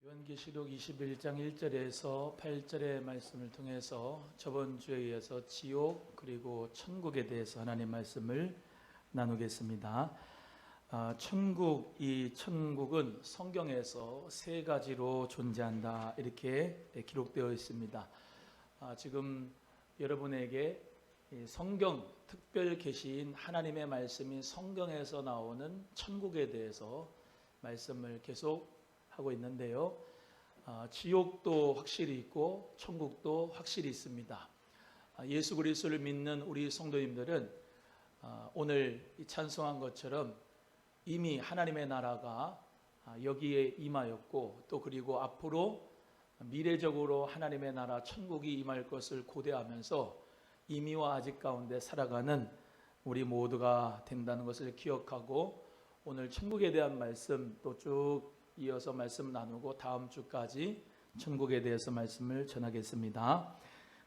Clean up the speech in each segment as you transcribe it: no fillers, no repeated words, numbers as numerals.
요한계시록 21장 1절에서 8절의 말씀을 통해서 저번 주에 이어서 지옥 그리고 천국에 대해서 하나님 말씀을 나누겠습니다. 이 천국은 성경에서 세 가지로 존재한다 이렇게 기록되어 있습니다. 지금 여러분에게 성경 특별 계시인 하나님의 말씀이 성경에서 나오는 천국에 대해서 말씀을 계속 하고 있는데요. 지옥도 확실히 있고 천국도 확실히 있습니다. 예수 그리스도를 믿는 우리 성도님들은 오늘 찬송한 것처럼 이미 하나님의 나라가 여기에 임하였고 또 그리고 앞으로 미래적으로 하나님의 나라 천국이 임할 것을 고대하면서 이미와 아직 가운데 살아가는 우리 모두가 된다는 것을 기억하고 오늘 천국에 대한 말씀 또 쭉 이어서 말씀 나누고 다음 주까지 천국에 대해서 말씀을 전하겠습니다.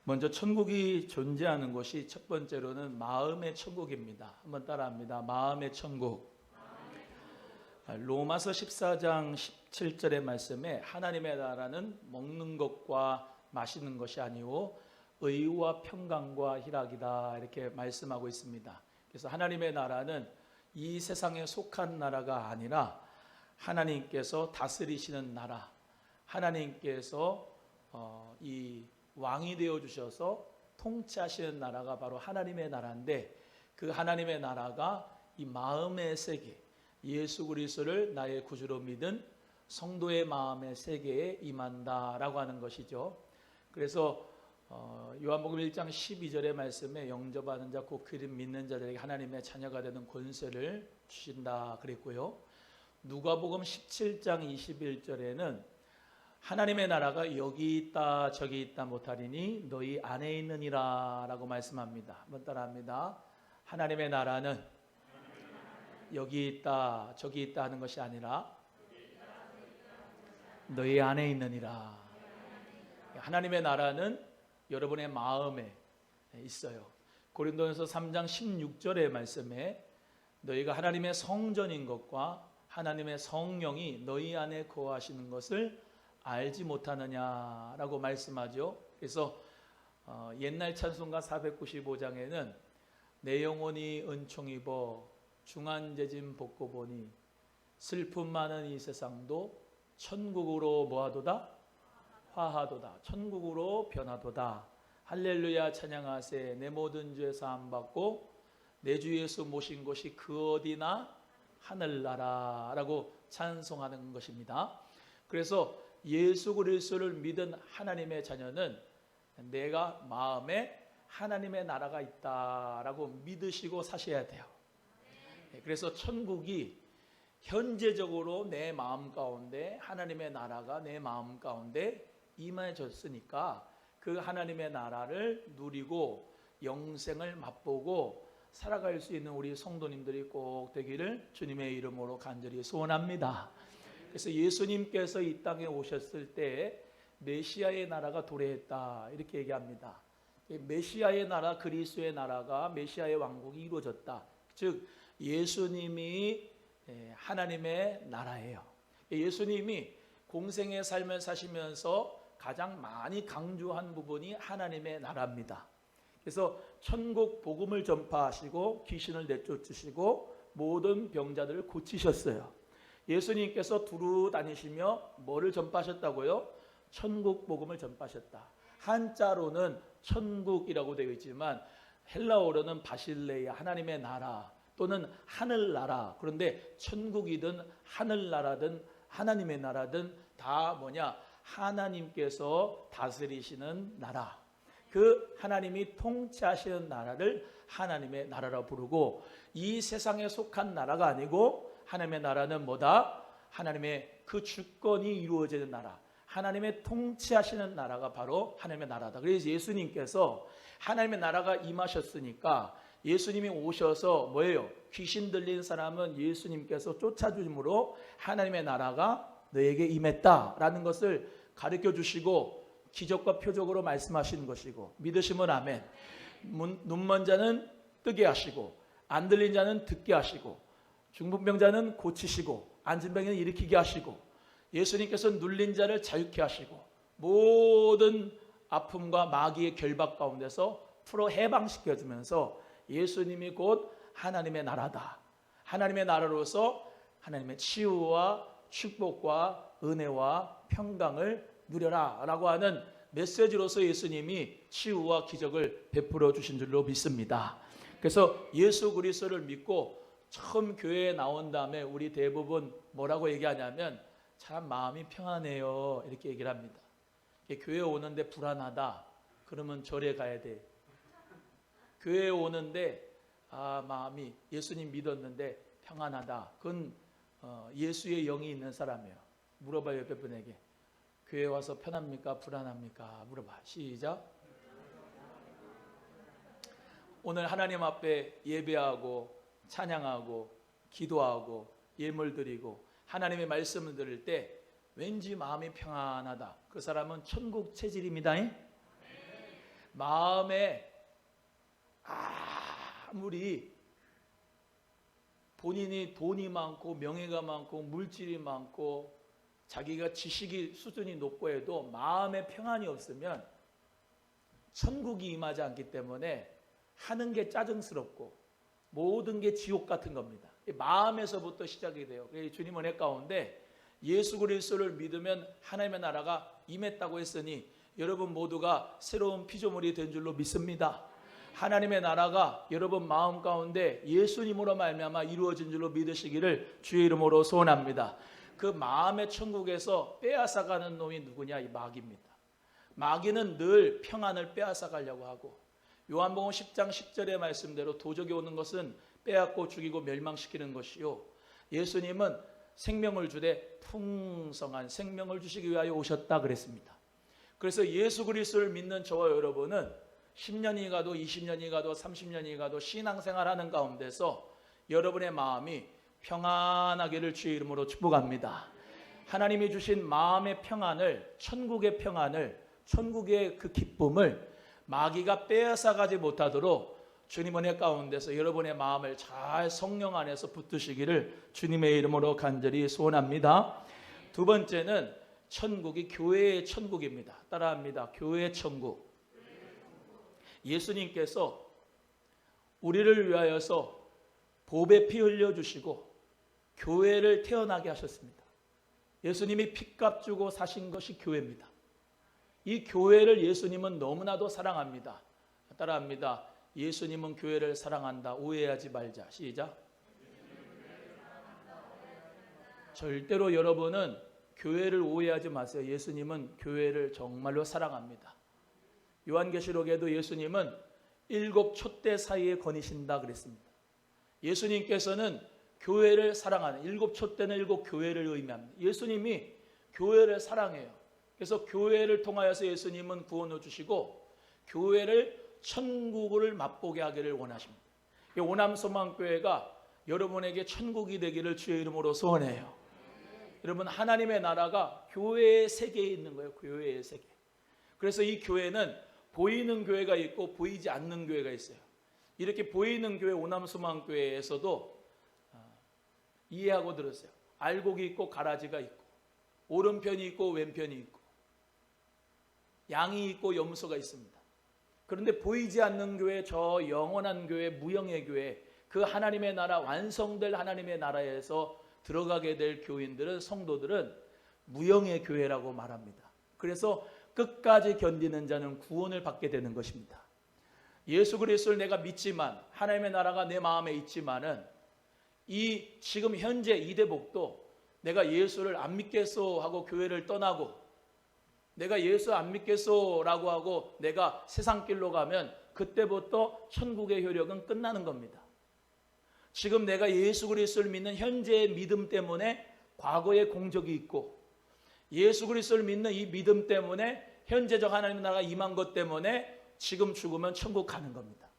먼저 천국이 존재하는 것이 첫 번째로는 마음의 천국입니다. 한번 따라합니다. 마음의 천국. 로마서 14장 17절의 말씀에 하나님의 나라는 먹는 것과 마시는 것이 아니오 의와 평강과 희락이다 이렇게 말씀하고 있습니다. 그래서 하나님의 나라는 이 세상에 속한 나라가 아니라 하나님께서 다스리시는 나라, 하나님께서 이 왕이 되어 주셔서 통치하시는 나라가 바로 하나님의 나라인데 그 하나님의 나라가 이 마음의 세계, 예수 그리스도를 나의 구주로 믿은 성도의 마음의 세계에 임한다라고 하는 것이죠. 그래서 요한복음 1장 12절의 말씀에 영접하는 자 곧 그를 믿는 자들에게 하나님의 자녀가 되는 권세를 주신다 그랬고요. 누가복음 17장 21절에는 하나님의 나라가 여기 있다 저기 있다 못하리니 너희 안에 있느니라 라고 말씀합니다. 한번 따라합니다. 하나님의 나라는 여기 있다 저기 있다 하는 것이 아니라 너희 안에 있느니라. 하나님의 나라는 여러분의 마음에 있어요. 고린도전서 3장 16절의 말씀에 너희가 하나님의 성전인 것과 하나님의 성령이 너희 안에 거하시는 것을 알지 못하느냐라고 말씀하죠. 그래서 옛날 찬송가 495장에는 내 영혼이 은총 입어 중한재진 벗고 보니 슬픔 많은 이 세상도 천국으로 뭐하도다? 화하도다. 천국으로 변하도다. 할렐루야 찬양하세. 내 모든 죄 사함 받고 내 주 예수 모신 곳이 그 어디나 하늘나라라고 찬송하는 것입니다. 그래서 예수 그리스도를 믿은 하나님의 자녀는 내가 마음에 하나님의 나라가 있다라고 믿으시고 사셔야 돼요. 그래서 천국이 현재적으로 내 마음 가운데 하나님의 나라가 내 마음 가운데 임해졌으니까 그 하나님의 나라를 누리고 영생을 맛보고 살아갈 수 있는 우리 성도님들이 꼭 되기를 주님의 이름으로 간절히 소원합니다. 그래서 예수님께서 이 땅에 오셨을 때 메시아의 나라가 도래했다 이렇게 얘기합니다. 메시아의 나라, 그리스도의 나라가 메시아의 왕국이 이루어졌다. 즉 예수님이 하나님의 나라예요. 예수님이 공생의 삶을 사시면서 가장 많이 강조한 부분이 하나님의 나라입니다. 그래서 천국 복음을 전파하시고 귀신을 내쫓으시고 모든 병자들을 고치셨어요. 예수님께서 두루 다니시며 뭐를 전파하셨다고요? 천국 복음을 전파하셨다. 한자로는 천국이라고 되어 있지만 헬라어로는 바실레ia 하나님의 나라 또는 하늘나라. 그런데 천국이든 하늘나라든 하나님의 나라든 다 뭐냐? 하나님께서 다스리시는 나라. 그 하나님이 통치하시는 나라를 하나님의 나라라 부르고 이 세상에 속한 나라가 아니고 하나님의 나라는 뭐다? 하나님의 그 주권이 이루어지는 나라. 하나님의 통치하시는 나라가 바로 하나님의 나라다. 그래서 예수님께서 하나님의 나라가 임하셨으니까 예수님이 오셔서 뭐예요? 귀신 들린 사람은 예수님께서 쫓아주므로 하나님의 나라가 너에게 임했다라는 것을 가르쳐 주시고 기적과 표적으로 말씀하시는 것이고 믿으시면 아멘. 눈먼 자는 뜨게 하시고 안 들린 자는 듣게 하시고 중풍병자는 고치시고 앉은 병에는 일으키게 하시고 예수님께서 눌린 자를 자유케 하시고 모든 아픔과 마귀의 결박 가운데서 풀어 해방시켜주면서 예수님이 곧 하나님의 나라다. 하나님의 나라로서 하나님의 치유와 축복과 은혜와 평강을 누려라 라고 하는 메시지로서 예수님이 치유와 기적을 베풀어 주신 줄로 믿습니다. 그래서 예수 그리스도를 믿고 처음 교회에 나온 다음에 우리 대부분 뭐라고 얘기하냐면 참 마음이 평안해요 이렇게 얘기를 합니다. 교회에 오는데 불안하다 그러면 절에 가야 돼. 교회에 오는데 마음이 예수님 믿었는데 평안하다 그건 예수의 영이 있는 사람이에요. 물어봐요. 옆에 분에게 교회 와서 편합니까 불안합니까 물어봐. 시작. 오늘 하나님 앞에 예배하고 찬양하고 기도하고 예물 드리고 하나님의 말씀을 들을 때 왠지 마음이 평안하다. 그 사람은 천국 체질입니다. 마음에 아무리 본인이 돈이 많고 명예가 많고 물질이 많고 자기가 지식이 수준이 높고 해도 마음에 평안이 없으면 천국이 임하지 않기 때문에 하는 게 짜증스럽고 모든 게 지옥 같은 겁니다. 마음에서부터 시작이 돼요. 주님 은혜 가운데 예수 그리스도를 믿으면 하나님의 나라가 임했다고 했으니 여러분 모두가 새로운 피조물이 된 줄로 믿습니다. 하나님의 나라가 여러분 마음 가운데 예수님으로 말미암아 이루어진 줄로 믿으시기를 주의 이름으로 소원합니다. 그 마음의 천국에서 빼앗아가는 놈이 누구냐? 이 마귀입니다. 마귀는 늘 평안을 빼앗아가려고 하고 요한복음 10장 10절의 말씀대로 도적이 오는 것은 빼앗고 죽이고 멸망시키는 것이요 예수님은 생명을 주되 풍성한 생명을 주시기 위하여 오셨다 그랬습니다. 그래서 예수 그리스도를 믿는 저와 여러분은 10년이 가도 20년이 가도 30년이 가도 신앙생활하는 가운데서 여러분의 마음이 평안하기를 주의 이름으로 축복합니다. 하나님이 주신 마음의 평안을 천국의 평안을 천국의 그 기쁨을 마귀가 빼앗아가지 못하도록 주님 은혜 가운데서 여러분의 마음을 잘 성령 안에서 붙드시기를 주님의 이름으로 간절히 소원합니다. 두 번째는 천국이 교회의 천국입니다. 따라합니다. 교회의 천국. 예수님께서 우리를 위하여서 보배 피 흘려주시고 교회를 태어나게 하셨습니다. 예수님이 핏값 주고 사신 것이 교회입니다. 이 교회를 예수님은 너무나도 사랑합니다. 따라합니다. 예수님은 교회를 사랑한다. 오해하지 말자. 시작. 절대로 여러분은 교회를 오해하지 마세요. 예수님은 교회를 정말로 사랑합니다. 요한계시록에도 예수님은 7 촛대 사이에 거니신다 그랬습니다. 예수님께서는 교회를 사랑하는 7 촛대는 7 교회를 의미합니다. 예수님이 교회를 사랑해요. 그래서 교회를 통하여서 예수님은 구원을 주시고 교회를 천국을 맛보게 하기를 원하십니다. 오남소망교회가 여러분에게 천국이 되기를 주의 이름으로 소원해요. 여러분 하나님의 나라가 교회의 세계에 있는 거예요. 교회의 세계. 그래서 이 교회는 보이는 교회가 있고 보이지 않는 교회가 있어요. 이렇게 보이는 교회 오남소망교회에서도 이해하고 들으세요. 알곡이 있고 가라지가 있고 오른편이 있고 왼편이 있고 양이 있고 염소가 있습니다. 그런데 보이지 않는 교회, 저 영원한 교회, 무형의 교회, 그 하나님의 나라, 완성될 하나님의 나라에서 들어가게 될 교인들은, 성도들은 무형의 교회라고 말합니다. 그래서 끝까지 견디는 자는 구원을 받게 되는 것입니다. 예수 그리스도를 내가 믿지만 하나님의 나라가 내 마음에 있지만은 이 지금 현재 이 대목도 내가 예수를 안 믿겠소 하고 교회를 떠나고 내가 예수 안 믿겠소라고 하고 내가 세상 길로 가면 그때부터 천국의 효력은 끝나는 겁니다. 지금 내가 예수 그리스도를 믿는 현재의 믿음 때문에 과거의 공적이 있고 예수 그리스도를 믿는 이 믿음 때문에 현재적 하나님의 나라가 임한 것 때문에 지금 죽으면 천국 가는 겁니다.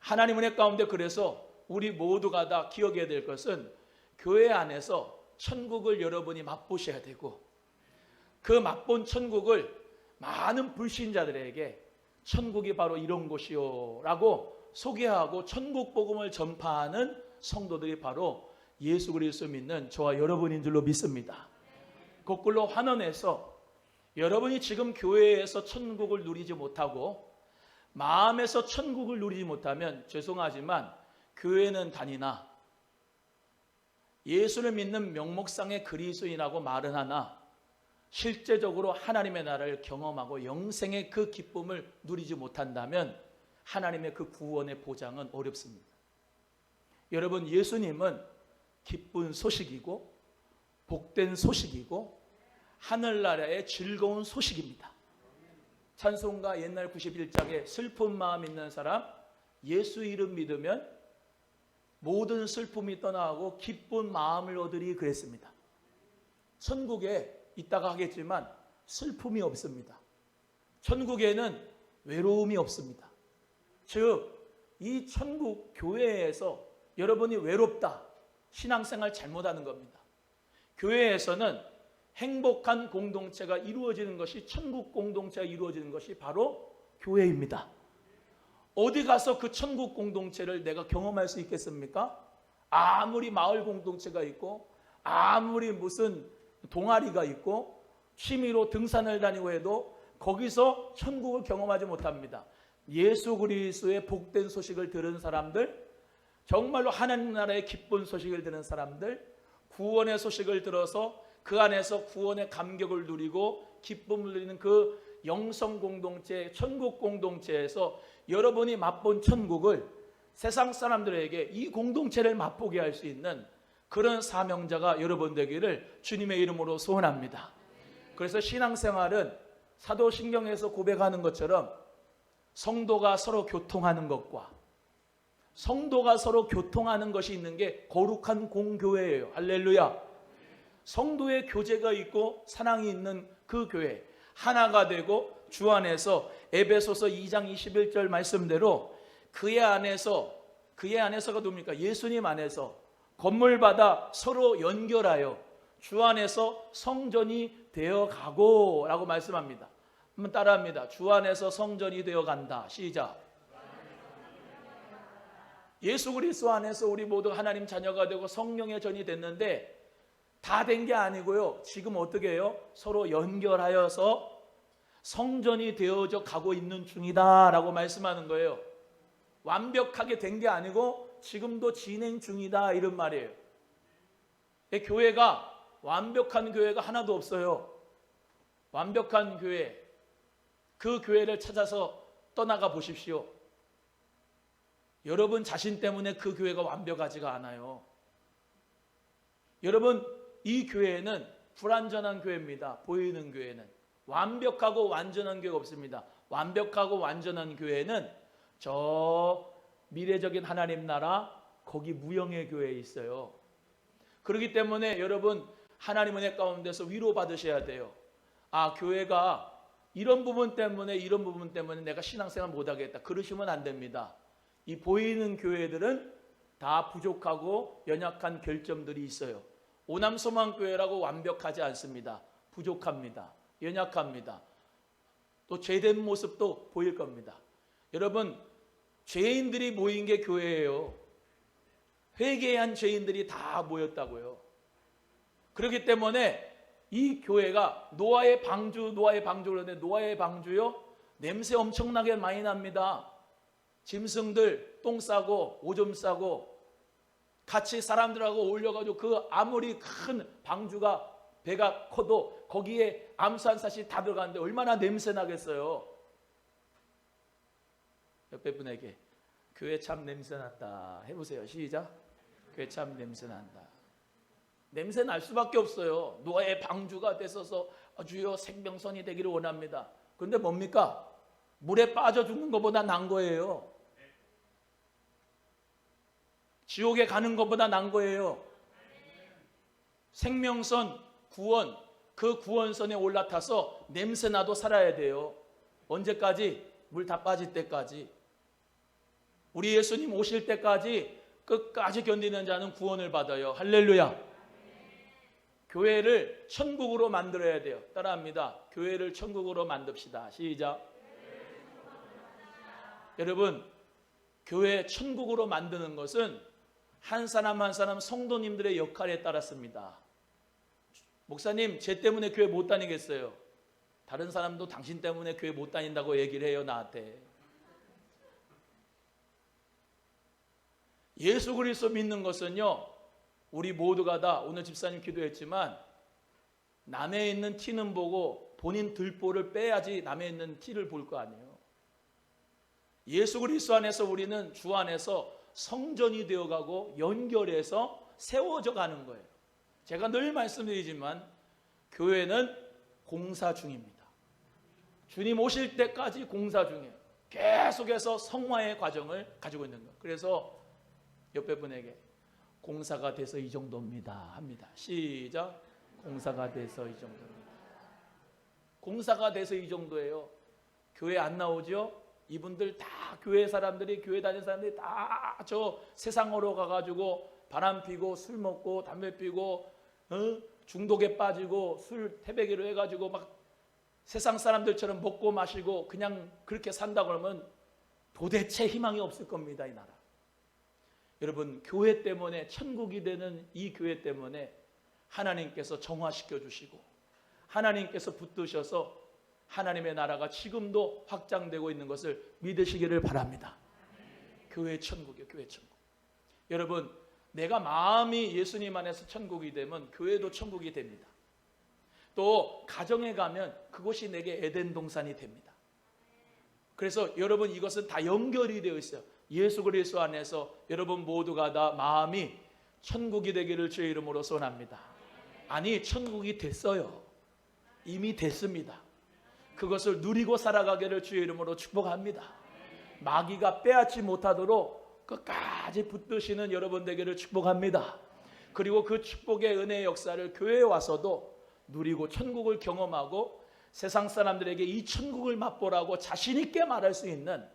하나님 은혜 가운데 그래서 우리 모두가 다 기억해야 될 것은 교회 안에서 천국을 여러분이 맛보셔야 되고 그 맛본 천국을 많은 불신자들에게 천국이 바로 이런 곳이요 라고 소개하고 천국 복음을 전파하는 성도들이 바로 예수 그리스도 믿는 저와 여러분인 줄로 믿습니다. 거꾸로 환원해서 여러분이 지금 교회에서 천국을 누리지 못하고 마음에서 천국을 누리지 못하면 죄송하지만 교회는 다니나 예수를 믿는 명목상의 그리스도인이라고 말은 하나 실제적으로 하나님의 나라를 경험하고 영생의 그 기쁨을 누리지 못한다면 하나님의 그 구원의 보장은 어렵습니다. 여러분, 예수님은 기쁜 소식이고 복된 소식이고 하늘나라의 즐거운 소식입니다. 찬송가 옛날 91장에 슬픈 마음 있는 사람 예수 이름 믿으면 모든 슬픔이 떠나고 기쁜 마음을 얻으리 그랬습니다. 천국에 있다가 하겠지만 슬픔이 없습니다. 천국에는 외로움이 없습니다. 즉 이 천국 교회에서 여러분이 외롭다, 신앙생활 잘못하는 겁니다. 교회에서는 행복한 공동체가 이루어지는 것이, 천국 공동체가 이루어지는 것이 바로 교회입니다. 어디 가서 그 천국 공동체를 내가 경험할 수 있겠습니까? 아무리 마을 공동체가 있고 아무리 무슨 동아리가 있고 취미로 등산을 다니고 해도 거기서 천국을 경험하지 못합니다. 예수 그리스도의 복된 소식을 들은 사람들, 정말로 하나님 나라의 기쁜 소식을 들은 사람들, 구원의 소식을 들어서 그 안에서 구원의 감격을 누리고 기쁨을 누리는 그 영성 공동체, 천국 공동체에서 여러분이 맛본 천국을 세상 사람들에게 이 공동체를 맛보게 할 수 있는 그런 사명자가 여러분 되기를 주님의 이름으로 소원합니다. 그래서 신앙생활은 사도신경에서 고백하는 것처럼 성도가 서로 교통하는 것과 성도가 서로 교통하는 것이 있는 게 거룩한 공교회예요. 할렐루야. 성도의 교제가 있고 사랑이 있는 그 교회, 하나가 되고 주 안에서 에베소서 2장 21절 말씀대로 그의 안에서가 뭡니까? 예수님 안에서 건물 받아 서로 연결하여 주 안에서 성전이 되어가고 라고 말씀합니다. 한번 따라합니다. 주 안에서 성전이 되어간다. 시작. 예수 그리스도 안에서 우리 모두 하나님 자녀가 되고 성령의 전이 됐는데 다 된 게 아니고요. 지금 어떻게 해요? 서로 연결하여서 성전이 되어져 가고 있는 중이다 라고 말씀하는 거예요. 완벽하게 된 게 아니고 지금도 진행 중이다 이런 말이에요. 교회가 완벽한 교회가 하나도 없어요. 완벽한 교회, 그 교회를 찾아서 떠나가 보십시오. 여러분 자신 때문에 그 교회가 완벽하지가 않아요. 여러분, 이 교회는 불완전한 교회입니다. 보이는 교회는. 완벽하고 완전한 교회가 없습니다. 완벽하고 완전한 교회는 저 미래적인 하나님 나라 거기 무형의 교회에 있어요. 그렇기 때문에 여러분 하나님 은혜 가운데서 위로받으셔야 돼요. 아, 교회가 이런 부분 때문에 내가 신앙생활 못하겠다 그러시면 안 됩니다. 이 보이는 교회들은 다 부족하고 연약한 결점들이 있어요. 오남소망교회라고 완벽하지 않습니다. 부족합니다. 연약합니다. 또 죄된 모습도 보일 겁니다. 여러분, 죄인들이 모인 게 교회예요. 회개한 죄인들이 다 모였다고요. 그렇기 때문에 이 교회가 노아의 방주 그러는데 노아의 방주요? 냄새 엄청나게 많이 납니다. 짐승들 똥 싸고 오줌 싸고 같이 사람들하고 어울려가지고 그 아무리 큰 방주가 배가 커도 거기에 암수한 샷이 다 들어가는데 얼마나 냄새 나겠어요. 옆에 분에게 교회 참 냄새 났다 해보세요. 시작. 교회 참 냄새 난다. 냄새 날 수밖에 없어요. 노아의 방주가 됐어서 주여 생명선이 되기를 원합니다. 그런데 뭡니까? 물에 빠져 죽는 것보다 난 거예요. 지옥에 가는 것보다 난 거예요. 생명선, 구원, 그 구원선에 올라타서 냄새나도 살아야 돼요. 언제까지? 물 다 빠질 때까지. 우리 예수님 오실 때까지 끝까지 견디는 자는 구원을 받아요. 할렐루야. 교회를 천국으로 만들어야 돼요. 따라합니다. 교회를 천국으로 만듭시다. 시작. 여러분, 교회 천국으로 만드는 것은 한 사람 한 사람 성도님들의 역할에 따랐습니다. 목사님, 쟤 때문에 교회 못 다니겠어요. 다른 사람도 당신 때문에 교회 못 다닌다고 얘기를 해요, 나한테. 예수 그리스도 믿는 것은요, 우리 모두가 다 오늘 집사님 기도했지만 남의 있는 티는 보고 본인 들보를 빼야지 남의 있는 티를 볼 거 아니에요. 예수 그리스도 안에서 우리는 주 안에서 성전이 되어가고 연결해서 세워져 가는 거예요. 제가 늘 말씀드리지만 교회는 공사 중입니다. 주님 오실 때까지 공사 중이에요. 계속해서 성화의 과정을 가지고 있는 거예요. 그래서 옆에 분에게 공사가 돼서 이 정도입니다 합니다. 시작. 공사가 돼서 이 정도입니다. 공사가 돼서 이 정도예요. 교회 안 나오죠? 이분들 다 교회 사람들이, 교회 다니는 사람들이 다 저 세상으로 가가지고 바람 피고 술 먹고 담배 피고 중독에 빠지고 술 태배기로 해가지고 막 세상 사람들처럼 먹고 마시고 그냥 그렇게 산다 그러면 도대체 희망이 없을 겁니다, 이 나라. 여러분, 교회 때문에 천국이 되는 이 교회 때문에 하나님께서 정화시켜 주시고 하나님께서 붙드셔서 하나님의 나라가 지금도 확장되고 있는 것을 믿으시기를 바랍니다. 교회 천국이요, 교회 천국. 여러분, 내가 마음이 예수님 안에서 천국이 되면 교회도 천국이 됩니다. 또 가정에 가면 그곳이 내게 에덴 동산이 됩니다. 그래서 여러분, 이것은 다 연결이 되어 있어요. 예수 그리스도 안에서 여러분 모두가 다 마음이 천국이 되기를 주의 이름으로 소원합니다. 아니, 천국이 됐어요. 이미 됐습니다. 그것을 누리고 살아가기를 주의 이름으로 축복합니다. 마귀가 빼앗지 못하도록 끝까지 붙드시는 여러분 되기를 축복합니다. 그리고 그 축복의 은혜의 역사를 교회에 와서도 누리고 천국을 경험하고 세상 사람들에게 이 천국을 맛보라고 자신 있게 말할 수 있는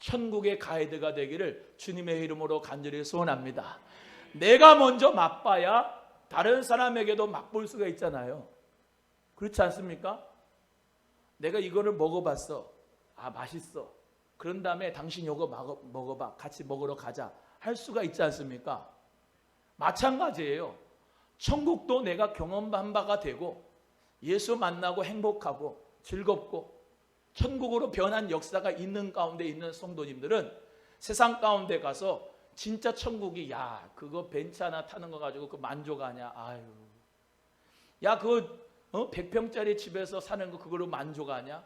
천국의 가이드가 되기를 주님의 이름으로 간절히 소원합니다. 내가 먼저 맛봐야 다른 사람에게도 맛볼 수가 있잖아요. 그렇지 않습니까? 내가 이거를 먹어봤어. 아, 맛있어. 그런 다음에 당신 이거 먹어봐. 같이 먹으러 가자. 할 수가 있지 않습니까? 마찬가지예요. 천국도 내가 경험한 바가 되고 예수 만나고 행복하고 즐겁고 천국으로 변한 역사가 있는 가운데 있는 성도님들은 세상 가운데 가서 진짜 천국이, 야, 그거 벤츠 하나 타는 거 가지고 그 만족하냐? 아유, 야, 그거 100평짜리 집에서 사는 거 그걸로 만족하냐?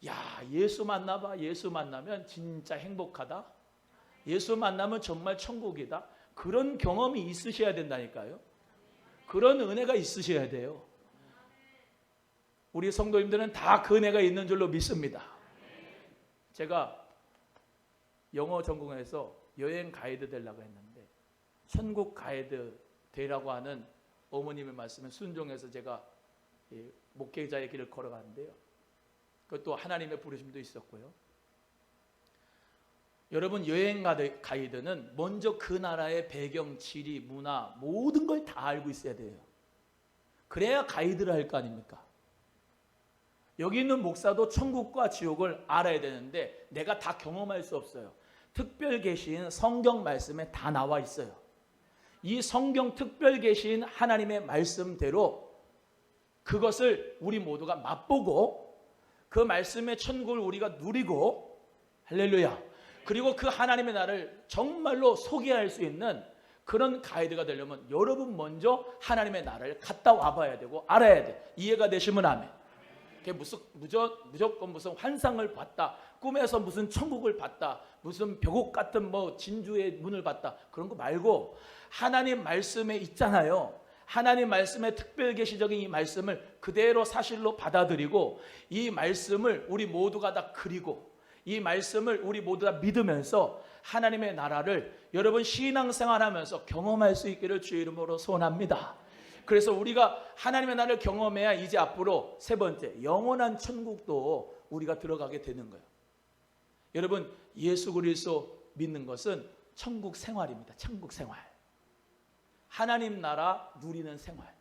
야, 예수 만나봐. 예수 만나면 진짜 행복하다. 예수 만나면 정말 천국이다. 그런 경험이 있으셔야 된다니까요. 그런 은혜가 있으셔야 돼요. 우리 성도님들은 다 그 은혜가 있는 줄로 믿습니다. 제가 영어 전공해서 여행 가이드 되려고 했는데 천국 가이드 되라고 하는 어머님의 말씀에 순종해서 제가 목회자의 길을 걸어가는데요. 그것도 하나님의 부르심도 있었고요. 여러분, 여행 가이드는 먼저 그 나라의 배경, 지리, 문화 모든 걸 다 알고 있어야 돼요. 그래야 가이드를 할 거 아닙니까? 여기 있는 목사도 천국과 지옥을 알아야 되는데 내가 다 경험할 수 없어요. 특별 계시인 성경 말씀에 다 나와 있어요. 이 성경 특별 계시인 하나님의 말씀대로 그것을 우리 모두가 맛보고 그 말씀의 천국을 우리가 누리고, 할렐루야, 그리고 그 하나님의 나라를 정말로 소개할 수 있는 그런 가이드가 되려면 여러분 먼저 하나님의 나라를 갔다 와봐야 되고 알아야 돼. 이해가 되시면 아멘. 무조건 무슨 환상을 봤다, 꿈에서 무슨 천국을 봤다, 무슨 벽옥 같은 진주의 문을 봤다, 그런 거 말고 하나님 말씀에 있잖아요. 하나님 말씀의 특별 계시적인 이 말씀을 그대로 사실로 받아들이고 이 말씀을 우리 모두가 다 그리고 이 말씀을 우리 모두 다 믿으면서 하나님의 나라를 여러분 신앙생활하면서 경험할 수 있기를 주의 이름으로 소원합니다. 그래서 우리가 하나님의 나라를 경험해야 이제 앞으로 세 번째, 영원한 천국도 우리가 들어가게 되는 거예요. 여러분, 예수 그리스도 믿는 것은 천국 생활입니다. 천국 생활. 하나님 나라 누리는 생활.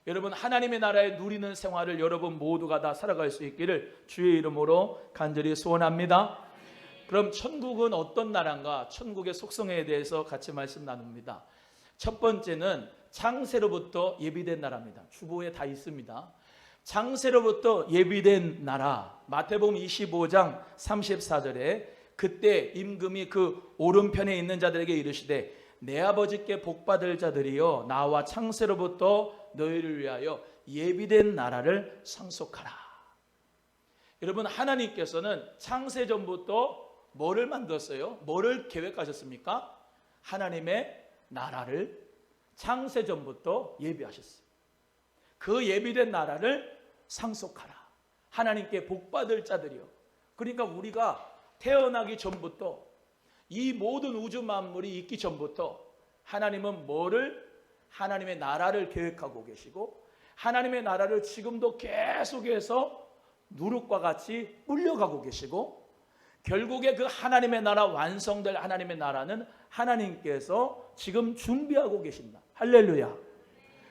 여러분, 하나님의 나라에 누리는 생활을 여러분 모두가 다 살아갈 수 있기를 주의 이름으로 간절히 소원합니다. 그럼 천국은 어떤 나라인가? 천국의 속성에 대해서 같이 말씀 나눕니다. 첫 번째는 창세로부터 예비된 나라입니다. 주보에 다 있습니다. 창세로부터 예비된 나라. 마태복음 25장 34절에 그때 임금이 그 오른편에 있는 자들에게 이르시되 내 아버지께 복받을 자들이여 나와 창세로부터 너희를 위하여 예비된 나라를 상속하라. 여러분, 하나님께서는 창세 전부터 뭐를 만들었어요? 뭐를 계획하셨습니까? 하나님의 나라를 창세 전부터 예비하셨어요. 그 예비된 나라를 상속하라. 하나님께 복받을 자들이요. 그러니까 우리가 태어나기 전부터, 이 모든 우주 만물이 있기 전부터 하나님은 하나님의 나라를 계획하고 계시고 하나님의 나라를 지금도 계속해서 누룩과 같이 물려가고 계시고 결국에 그 하나님의 나라, 완성될 하나님의 나라는 하나님께서 지금 준비하고 계신다. 할렐루야.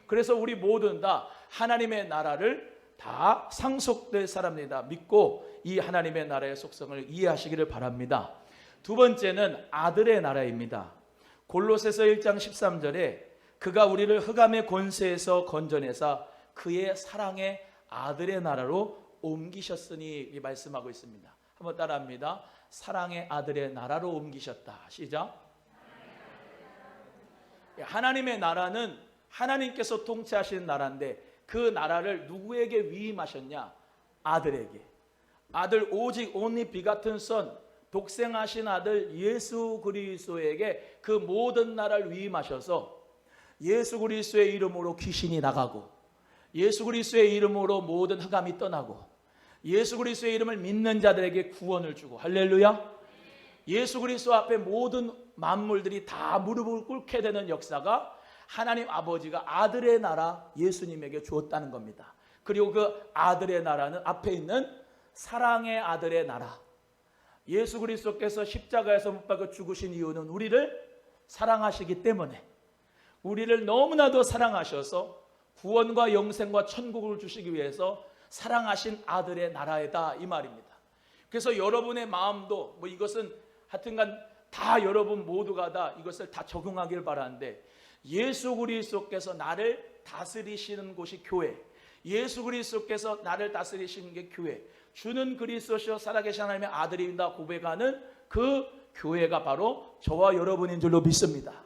그래서 우리 모두는 다 하나님의 나라를 다 상속될 사람이다 믿고 이 하나님의 나라의 속성을 이해하시기를 바랍니다. 두 번째는 아들의 나라입니다. 골로새서 1장 13절에 그가 우리를 흑암의 권세에서 건져내사 그의 사랑의 아들의 나라로 옮기셨으니 말씀하고 있습니다. 한번 따라합니다. 사랑의 아들의 나라로 옮기셨다. 시작. 하나님의 나라는 하나님께서 통치하시는 나라인데 그 나라를 누구에게 위임하셨냐? 아들에게. 아들, 오직 only begotten son, 독생하신 아들 예수 그리스도에게 그 모든 나라를 위임하셔서 예수 그리스도의 이름으로 귀신이 나가고 예수 그리스도의 이름으로 모든 흑암이 떠나고 예수 그리스도의 이름을 믿는 자들에게 구원을 주고 할렐루야. 예수 그리스도 앞에 모든 만물들이 다 무릎을 꿇게 되는 역사가 하나님 아버지가 아들의 나라 예수님에게 주었다는 겁니다. 그리고 그 아들의 나라는 앞에 있는 사랑의 아들의 나라. 예수 그리스도께서 십자가에서 못 박혀 죽으신 이유는 우리를 사랑하시기 때문에, 우리를 너무나도 사랑하셔서 구원과 영생과 천국을 주시기 위해서 사랑하신 아들의 나라이다 이 말입니다. 그래서 여러분의 마음도 이것은 하여튼간 다 여러분 모두가 다 이것을 다 적용하길 바라는데, 예수 그리스도께서 나를 다스리시는 곳이 교회, 예수 그리스도께서 나를 다스리시는 게 교회, 주는 그리스도시요 살아계신 하나님의 아들입니다 고백하는 그 교회가 바로 저와 여러분인 줄로 믿습니다.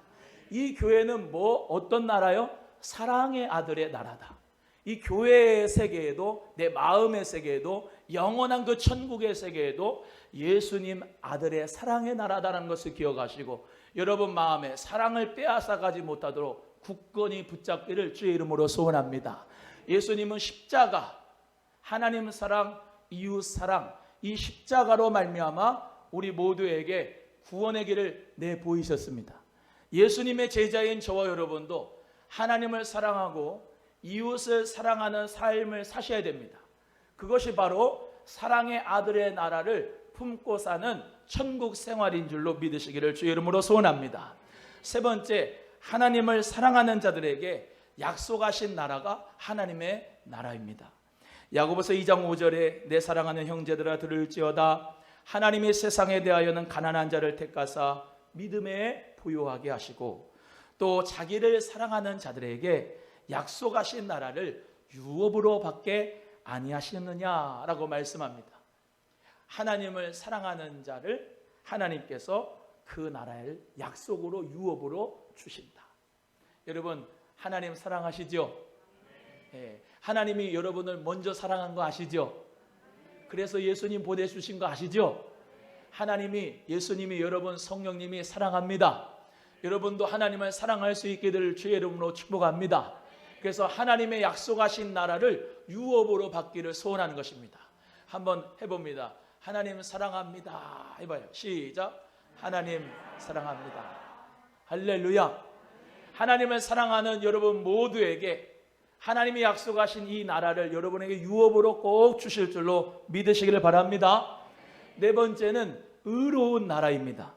이 교회는 어떤 나라요? 사랑의 아들의 나라다. 이 교회의 세계에도, 내 마음의 세계에도, 영원한 그 천국의 세계에도 예수님 아들의 사랑의 나라다라는 것을 기억하시고 여러분 마음에 사랑을 빼앗아가지 못하도록 굳건히 붙잡기를 주의 이름으로 소원합니다. 예수님은 십자가, 하나님 사랑, 이웃 사랑, 이 십자가로 말미암아 우리 모두에게 구원의 길을 내보이셨습니다. 예수님의 제자인 저와 여러분도 하나님을 사랑하고 이웃을 사랑하는 삶을 사셔야 됩니다. 그것이 바로 사랑의 아들의 나라를 품고 사는 천국 생활인 줄로 믿으시기를 주의 이름으로 소원합니다. 세 번째, 하나님을 사랑하는 자들에게 약속하신 나라가 하나님의 나라입니다. 야고보서 2장 5절에 내 사랑하는 형제들아 들을지어다 하나님이 세상에 대하여는 가난한 자를 택하사 믿음에 부요하게 하시고 또 자기를 사랑하는 자들에게 약속하신 나라를 유업으로 받게 아니하시느냐라고 말씀합니다. 하나님을 사랑하는 자를 하나님께서 그 나라를 약속으로 유업으로 주신다. 여러분 하나님 사랑하시죠? 네. 하나님이 여러분을 먼저 사랑한 거 아시죠? 그래서 예수님 보내주신 거 아시죠? 하나님이, 예수님이 여러분 성령님이 사랑합니다. 여러분도 하나님을 사랑할 수 있게 될 주의 이름으로 축복합니다. 그래서 하나님의 약속하신 나라를 유업으로 받기를 소원하는 것입니다. 한번 해봅니다. 하나님 사랑합니다. 해봐요. 시작. 하나님 사랑합니다. 할렐루야. 하나님을 사랑하는 여러분 모두에게 하나님이 약속하신 이 나라를 여러분에게 유업으로 꼭 주실 줄로 믿으시기를 바랍니다. 네 번째는 의로운 나라입니다.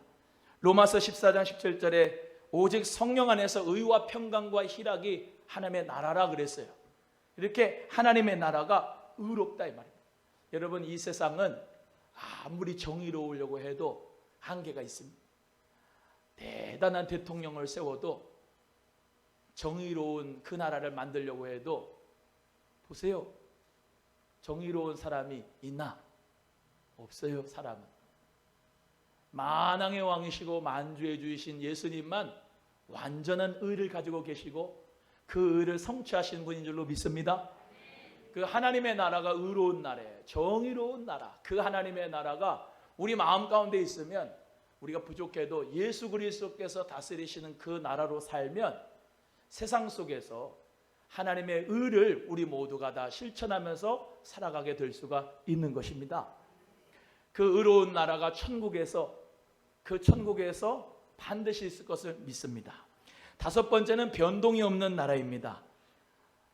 로마서 14장 17절에 오직 성령 안에서 의와 평강과 희락이 하나님의 나라라 그랬어요. 이렇게 하나님의 나라가 의롭다 이 말입니다. 여러분 이 세상은 아무리 정의로우려고 해도 한계가 있습니다. 대단한 대통령을 세워도 정의로운 그 나라를 만들려고 해도 보세요. 정의로운 사람이 있나? 없어요. 사람은. 만왕의 왕이시고 만주의 주이신 예수님만 완전한 의를 가지고 계시고 그 의를 성취하신 분인 줄로 믿습니다. 그 하나님의 나라가 의로운 나라예요. 정의로운 나라. 그 하나님의 나라가 우리 마음 가운데 있으면 우리가 부족해도 예수 그리스도께서 다스리시는 그 나라로 살면 세상 속에서 하나님의 의를 우리 모두가 다 실천하면서 살아가게 될 수가 있는 것입니다. 그 의로운 나라가 천국에서 그 천국에서 반드시 있을 것을 믿습니다. 다섯 번째는 변동이 없는 나라입니다.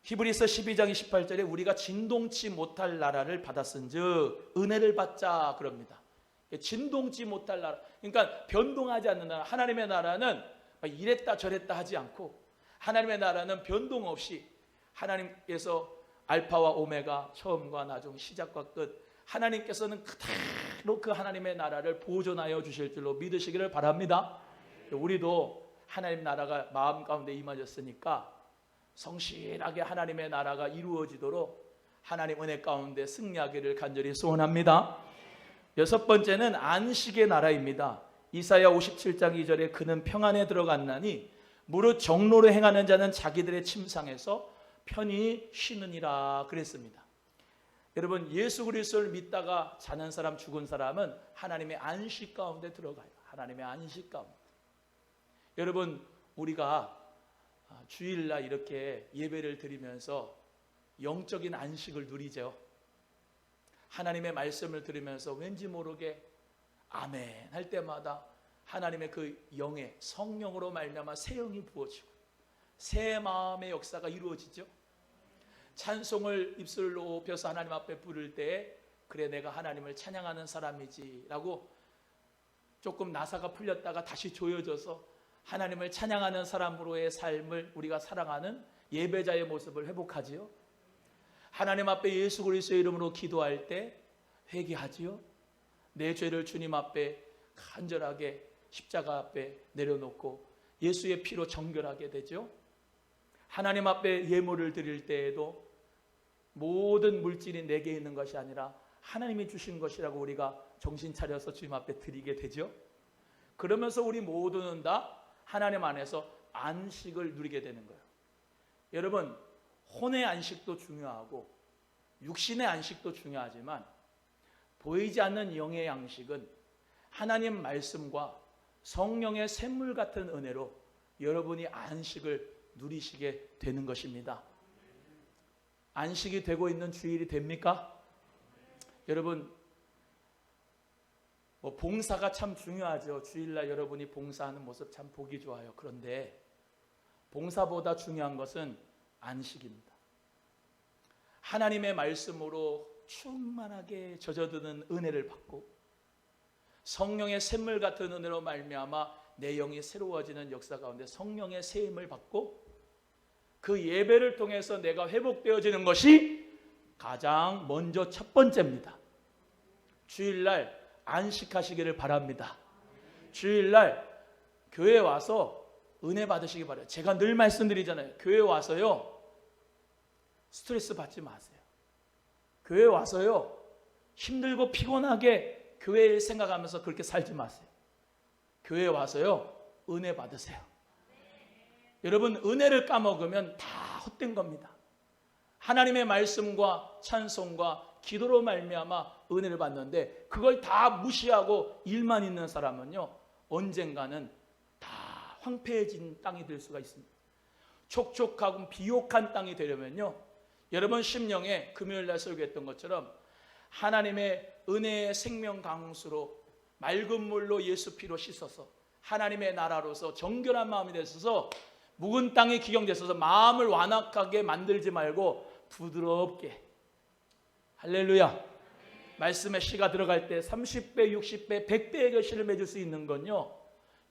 히브리서 12장 28절에 우리가 진동치 못할 나라를 받았은즉 은혜를 받자 그럽니다. 진동치 못할 나라, 그러니까 변동하지 않는 나라. 하나님의 나라는 이랬다 저랬다 하지 않고 하나님의 나라는 변동 없이 하나님께서 알파와 오메가, 처음과 나중, 시작과 끝, 하나님께서는 그대로 그 하나님의 나라를 보존하여 주실 줄로 믿으시기를 바랍니다. 우리도 하나님 나라가 마음 가운데 임하셨으니까 성실하게 하나님의 나라가 이루어지도록 하나님 은혜 가운데 승리하기를 간절히 소원합니다. 여섯 번째는 안식의 나라입니다. 이사야 57장 2절에 그는 평안에 들어갔나니 무릇 정로로 행하는 자는 자기들의 침상에서 편히 쉬느니라 그랬습니다. 여러분, 예수 그리스도를 믿다가 자는 사람, 죽은 사람은 하나님의 안식 가운데 들어가요. 하나님의 안식 가운데. 여러분, 우리가 주일날 이렇게 예배를 드리면서 영적인 안식을 누리죠. 하나님의 말씀을 들으면서 왠지 모르게 아멘 할 때마다 하나님의 그 영의 성령으로 말미암아 새 영이 부어지고 새 마음의 역사가 이루어지죠. 찬송을 입술로 높여서 하나님 앞에 부를 때 그래 내가 하나님을 찬양하는 사람이지 라고 조금 나사가 풀렸다가 다시 조여져서 하나님을 찬양하는 사람으로의 삶을 우리가 살아가는 예배자의 모습을 회복하지요. 하나님 앞에 예수 그리스도의 이름으로 기도할 때 회개하지요. 내 죄를 주님 앞에 간절하게 십자가 앞에 내려놓고 예수의 피로 정결하게 되죠. 하나님 앞에 예물을 드릴 때에도 모든 물질이 내게 있는 것이 아니라 하나님이 주신 것이라고 우리가 정신 차려서 주님 앞에 드리게 되죠. 그러면서 우리 모두는 다 하나님 안에서 안식을 누리게 되는 거예요. 여러분, 혼의 안식도 중요하고 육신의 안식도 중요하지만 보이지 않는 영의 안식은 하나님 말씀과 성령의 샘물 같은 은혜로 여러분이 안식을 누리시게 되는 것입니다. 안식이 되고 있는 주일이 됩니까? 여러분, 봉사가 참 중요하죠. 주일날 여러분이 봉사하는 모습 참 보기 좋아요. 그런데 봉사보다 중요한 것은 안식입니다. 하나님의 말씀으로 충만하게 젖어드는 은혜를 받고 성령의 샘물 같은 은혜로 말미암아 내 영이 새로워지는 역사 가운데 성령의 세임을 받고 그 예배를 통해서 내가 회복되어지는 것이 가장 먼저 첫 번째입니다. 주일날 안식하시기를 바랍니다. 주일날 교회 와서 은혜 받으시기 바라요. 제가 늘 말씀드리잖아요. 교회 와서요 스트레스 받지 마세요. 교회 와서요 힘들고 피곤하게 교회 일 생각하면서 그렇게 살지 마세요. 교회 와서요 은혜 받으세요. 여러분, 은혜를 까먹으면 다 헛된 겁니다. 하나님의 말씀과 찬송과 기도로 말미암아 은혜를 받는데 그걸 다 무시하고 일만 있는 사람은요 언젠가는 다 황폐해진 땅이 될 수가 있습니다. 촉촉하고 비옥한 땅이 되려면요, 여러분 심령에 금요일날 설교했던 것처럼 하나님의 은혜의 생명 강수로 맑은 물로 예수 피로 씻어서 하나님의 나라로서 정결한 마음이 되셔서 묵은 땅에 기경되셔서 마음을 완악하게 만들지 말고 부드럽게, 할렐루야, 말씀의 씨가 들어갈 때 30배, 60배, 100배의 결실을 맺을 수 있는 건요,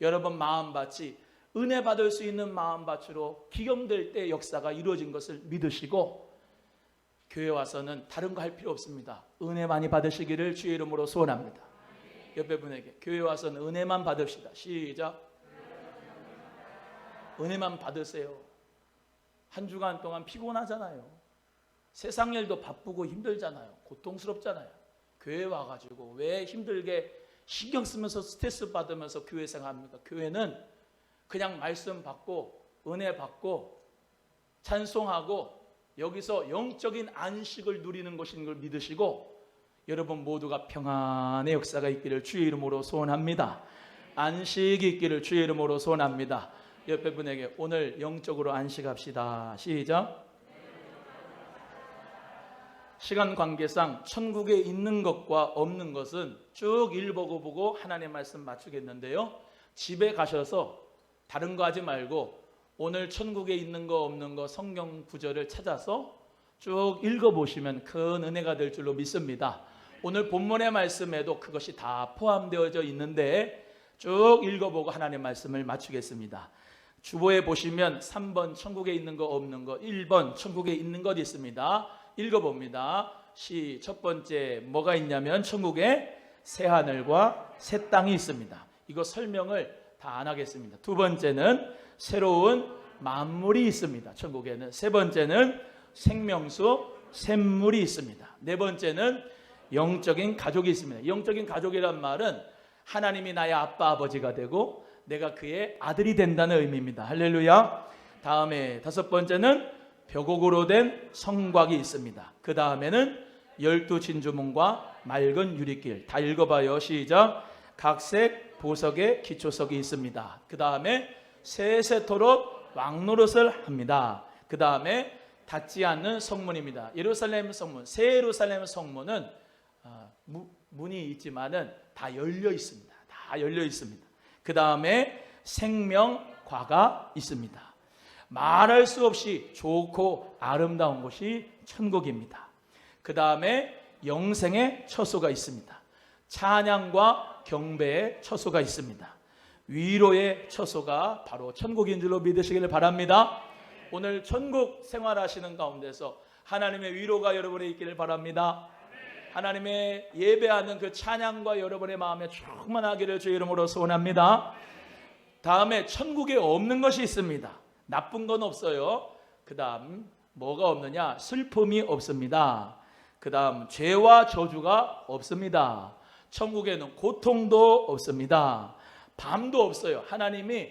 여러분 마음밭이 은혜 받을 수 있는 마음밭으로 기경될 때 역사가 이루어진 것을 믿으시고 교회 와서는 다른 거 할 필요 없습니다. 은혜 많이 받으시기를 주의 이름으로 소원합니다. 옆에 분에게 교회 와서는 은혜만 받읍시다. 시작. 은혜만 받으세요. 한 주간 동안 피곤하잖아요. 세상 일도 바쁘고 힘들잖아요. 고통스럽잖아요. 교회 와가지고 왜 힘들게 신경 쓰면서 스트레스 받으면서 교회 생활합니까? 교회는 그냥 말씀 받고 은혜 받고 찬송하고 여기서 영적인 안식을 누리는 것인 걸 믿으시고 여러분 모두가 평안의 역사가 있기를 주의 이름으로 소원합니다. 안식이 있기를 주의 이름으로 소원합니다. 옆에 분에게 오늘 영적으로 안식합시다. 시작. 시간 관계상 천국에 있는 것과 없는 것은 쭉 읽어보고 하나님의 말씀 맞추겠는데요. 집에 가셔서 다른 거 하지 말고 오늘 천국에 있는 거 없는 거 성경 구절을 찾아서 쭉 읽어보시면 큰 은혜가 될 줄로 믿습니다. 오늘 본문의 말씀에도 그것이 다 포함되어져 있는데 쭉 읽어보고 하나님의 말씀을 맞추겠습니다. 주보에 보시면 3번 천국에 있는 거 없는 거, 1번 천국에 있는 것 있습니다. 읽어봅니다. 첫 번째 뭐가 있냐면 천국에 새 하늘과 새 땅이 있습니다. 이거 설명을 다 안 하겠습니다. 두 번째는 새로운 만물이 있습니다. 천국에는. 세 번째는 생명수 샘물이 있습니다. 네 번째는 영적인 가족이 있습니다. 영적인 가족이란 말은 하나님이 나의 아빠 아버지가 되고 내가 그의 아들이 된다는 의미입니다. 할렐루야. 다음에 다섯 번째는 벽옥으로 된 성곽이 있습니다. 그 다음에는 12진주문과 맑은 유리길. 다 읽어봐요. 시작. 각색 보석의 기초석이 있습니다. 그 다음에 세세토록 왕노릇을 합니다. 그 다음에 닫지 않는 성문입니다. 예루살렘 성문, 새 예루살렘 성문은 문이 있지만은 다 열려 있습니다. 다 열려 있습니다. 그 다음에 생명과가 있습니다. 말할 수 없이 좋고 아름다운 곳이 천국입니다. 그 다음에 영생의 처소가 있습니다. 찬양과 경배의 처소가 있습니다. 위로의 처소가 바로 천국인 줄로 믿으시기를 바랍니다. 오늘 천국 생활하시는 가운데서 하나님의 위로가 여러분에 있기를 바랍니다. 하나님의 예배하는 그 찬양과 여러분의 마음에 충만하기를 주의 이름으로 소원합니다. 다음에 천국에 없는 것이 있습니다. 나쁜 건 없어요. 그 다음 뭐가 없느냐? 슬픔이 없습니다. 그 다음 죄와 저주가 없습니다. 천국에는 고통도 없습니다. 밤도 없어요. 하나님이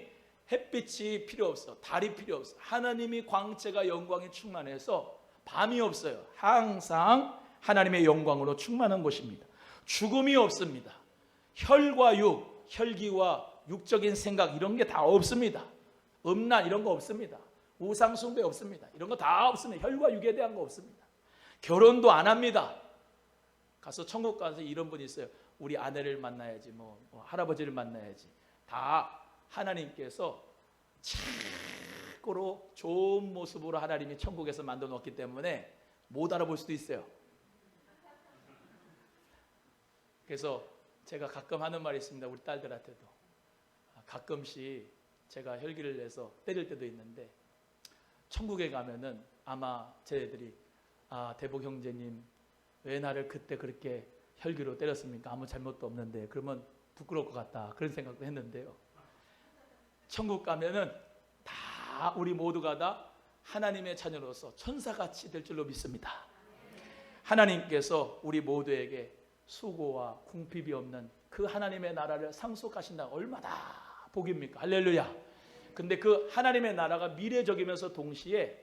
햇빛이 필요 없어. 달이 필요 없어. 하나님이 광채가 영광이 충만해서 밤이 없어요. 항상 하나님의 영광으로 충만한 곳입니다. 죽음이 없습니다. 혈과 육, 혈기와 육적인 생각 이런 게 다 없습니다. 음란 이런 거 없습니다. 우상 숭배 없습니다. 이런 거 다 없습니다. 혈과 육에 대한 거 없습니다. 결혼도 안 합니다. 가서 천국 가서 이런 분이 있어요. 우리 아내를 만나야지, 뭐 할아버지를 만나야지. 다 하나님께서 최고로 좋은 모습으로 하나님이 천국에서 만들어 놓았기 때문에 못 알아볼 수도 있어요. 그래서 제가 가끔 하는 말이 있습니다. 우리 딸들한테도. 가끔씩 제가 혈기를 내서 때릴 때도 있는데 천국에 가면은 아마 제 애들이 대복 형제님 왜 나를 그때 그렇게 혈기로 때렸습니까? 아무 잘못도 없는데 그러면 부끄러울 것 같다 그런 생각도 했는데요. 천국 가면은 다 우리 모두가 다 하나님의 자녀로서 천사같이 될 줄로 믿습니다. 하나님께서 우리 모두에게 수고와 궁핍이 없는 그 하나님의 나라를 상속하신다. 얼마나 복입니까? 할렐루야. 근데 그 하나님의 나라가 미래적이면서 동시에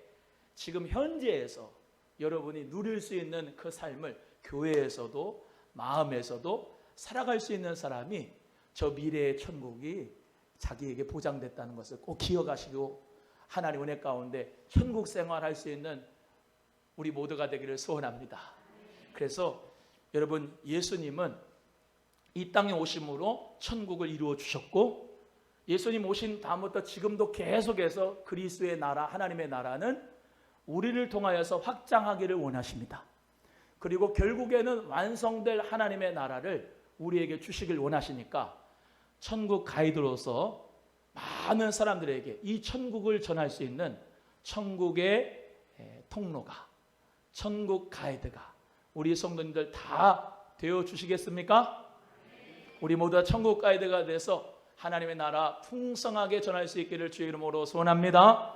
지금 현재에서 여러분이 누릴 수 있는 그 삶을 교회에서도 마음에서도 살아갈 수 있는 사람이 저 미래의 천국이 자기에게 보장됐다는 것을 꼭 기억하시고 하나님 은혜 가운데 천국 생활할 수 있는 우리 모두가 되기를 소원합니다. 그래서 여러분 예수님은 이 땅에 오심으로 천국을 이루어 주셨고 예수님 오신 다음부터 지금도 계속해서 그리스도의 나라 하나님의 나라는 우리를 통하여서 확장하기를 원하십니다. 그리고 결국에는 완성될 하나님의 나라를 우리에게 주시길 원하시니까 천국 가이드로서 많은 사람들에게 이 천국을 전할 수 있는 천국의 통로가 천국 가이드가 우리 성도님들 다 되어 주시겠습니까? 우리 모두 다 천국 가이드가 돼서 하나님의 나라 풍성하게 전할 수 있기를 주의 이름으로 소원합니다.